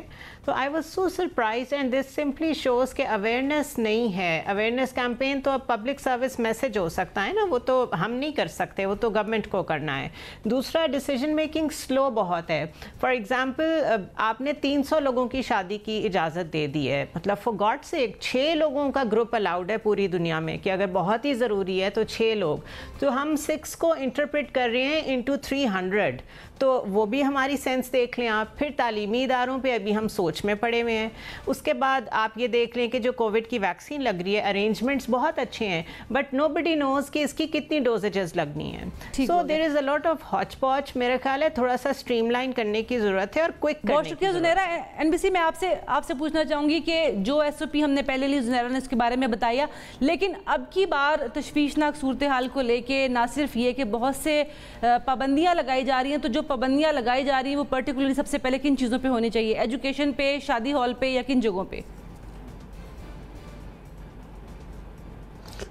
तो I was so surprise and this simply shows के अवेयरनेस नहीं है। अवेयरनेस कैंपेन तो अब पब्लिक सर्विस मैसेज हो सकता है ना, वो तो हम नहीं कर सकते, वो तो गवर्नमेंट को करना है। दूसरा, डिसीजन मेकिंग स्लो बहुत है। फॉर एग्जाम्पल, आपने 300 लोगों की शादी की इजाज़त दे दी है, मतलब फॉर गॉड सेक 6 लोगों का ग्रुप अलाउड है पूरी दुनिया में कि अगर बहुत ही ज़रूरी है तो 6 लोग। तो हम 6 को इंटरप्रेट कर रहे हैं इंटू 300, तो वो भी हमारी सेंस देख लें आप। फिर तालीमी इदारों पे अभी हम सोच में पड़े हुए हैं। उसके बाद आप ये देख लें कि जो कोविड की वैक्सीन लग रही है, अरेंजमेंट्स बहुत अच्छे हैं, बट नोबडी नोज कि इसकी कितनी डोजेजेस लगनी है। So there is a lot of hotchpotch. मेरा ख्याल है थोड़ा सा स्ट्रीमलाइन करने की ज़रूरत है और क्विक करने की। बहुत शुक्रिया जुनैरा। NBC में आपसे पूछना चाहूँगी कि जो SOP हमने पहले ली, जुनैरा ने इसके बारे में बताया, लेकिन अब की बार तशवीशनाक सूरत हाल को लेके ना सिर्फ ये कि बहुत से पाबंदियाँ लगाई जा रही हैं, तो जो पाबंदियाँ लगाई जा रही हैं वो पर्टिकुलरली सबसे पहले किन चीज़ों पे होनी चाहिए? एजुकेशन पे, शादी हॉल पे, या किन जगहों पे?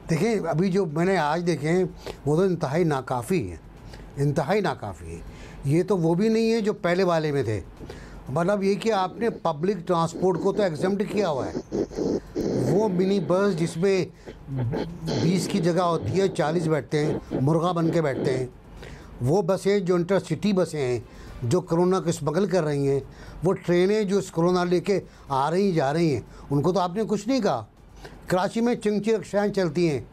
देखिए, अभी जो मैंने आज देखे हैं वो तो इंतहाई नाकाफ़ी है, इंतहाई नाकाफ़ी है। ये तो वो भी नहीं है जो पहले वाले में थे। मतलब ये कि आपने पब्लिक ट्रांसपोर्ट को तो एग्जम्प्ट किया हुआ है। वो मिनी बस जिसमें 20 की जगह होती है, 40 बैठते हैं, मुर्गा बन के बैठते हैं। वो बसें जो इंटरसिटी बसें हैं जो कोरोना को स्मगल कर रही हैं, वो ट्रेनें जो कोरोना लेके आ रही जा रही हैं, उनको तो आपने कुछ नहीं कहा। कराची में चिंगची रिक्शाएँ चलती हैं,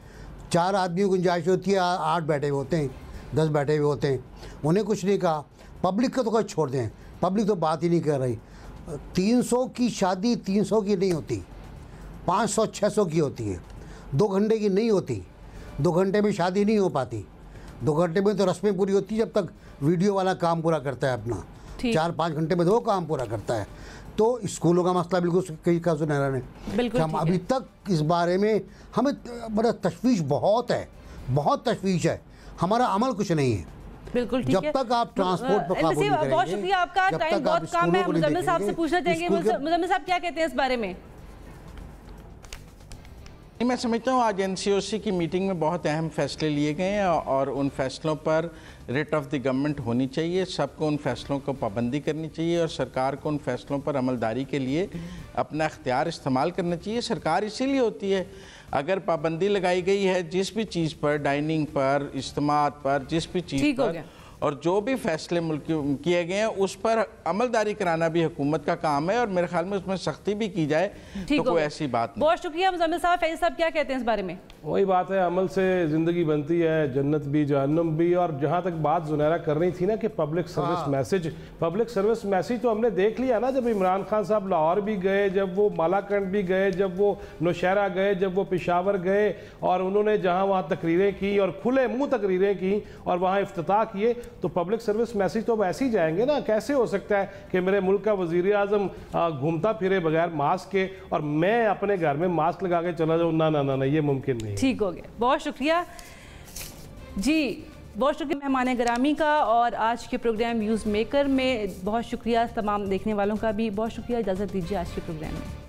4 आदमियों की गुंजाइश होती है, 8 बैठे हुए होते हैं, 10 बैठे हुए होते हैं, उन्हें कुछ नहीं कहा। पब्लिक को तो कुछ छोड़ दें, पब्लिक तो बात ही नहीं कर रही। 300 की शादी 300 की नहीं होती, 500-600 की होती है, 2 घंटे की नहीं होती। 2 घंटे में शादी नहीं हो पाती। 2 घंटे में तो रस्में पूरी होती है जब तक वीडियो वाला काम पूरा करता है अपना, 4-5 घंटे में तो वो काम पूरा करता है। तो स्कूलों का मसला बिल्कुल कई का सुनहरा ने कि हम अभी तक इस बारे में हमें बड़ा तशवीश बहुत है, बहुत तशवीश है, हमारा अमल कुछ नहीं है। बिल्कुल ठीक जब है। तक आप ट्रांसपोर्ट पर काबू नहीं करेंगे, बहुत शुक्रिया आपका, टाइम बहुत कम है। मुजम्मिल साहब से पूछना चाहेंगे, मुजम्मिल साहब क्या कहते हैं इस बारे में? मैं समझता हूँ आज NCOC की मीटिंग में बहुत अहम फैसले लिए गए हैं और उन फैसलों पर रिट ऑफ द गवर्नमेंट होनी चाहिए। सबको उन फैसलों को पाबंदी करनी चाहिए और सरकार को उन फैसलों पर अमलदारी के लिए अपना इख्तियार इस्तेमाल करना चाहिए। सरकार इसीलिए होती है, अगर पाबंदी लगाई गई है जिस भी चीज़ पर, डाइनिंग पर, इज्तिमात पर, जिस भी चीज़ पर, और जो भी फैसले मुल्क किए गए हैं उस पर अमलदारी कराना भी हुकूमत का काम है और मेरे ख्याल में उसमें सख्ती भी की जाए तो कोई ऐसी बात नहीं। बहुत शुक्रिया मुजम्मिल साहब। फैज़ साहब क्या कहते हैं इस बारे में? वही बात है, अमल से ज़िंदगी बनती है, जन्नत भी जहन्नम भी। और जहाँ तक बात जुनैरा कर रही थी ना कि पब्लिक सर्विस मैसेज तो हमने देख लिया ना, जब इमरान खान साहब लाहौर भी गए, जब वो मालाकंड भी गए, जब वो नौशहरा गए, जब वो पेशावर गए और उन्होंने जहाँ वहाँ तकरीरें की और खुले मुँह तकरीरें की और वहाँ इफ्तिताह किए, तो पब्लिक सर्विस मैसेज तो अब ऐसे ही जाएंगे ना। कैसे हो सकता है कि मेरे मुल्क का वज़ीर आज़म घूमता फिरे बगैर मास्क के और मैं अपने घर में मास्क लगा के चला जाऊँ? ना ना ना, ये मुमकिन नहीं। ठीक हो गया, बहुत शुक्रिया जी, बहुत शुक्रिया मेहमान गिरामी का। और आज के प्रोग्राम न्यूज़ मेकर में बहुत शुक्रिया तमाम देखने वालों का भी बहुत शुक्रिया। इजाज़त दीजिए आज के प्रोग्राम में।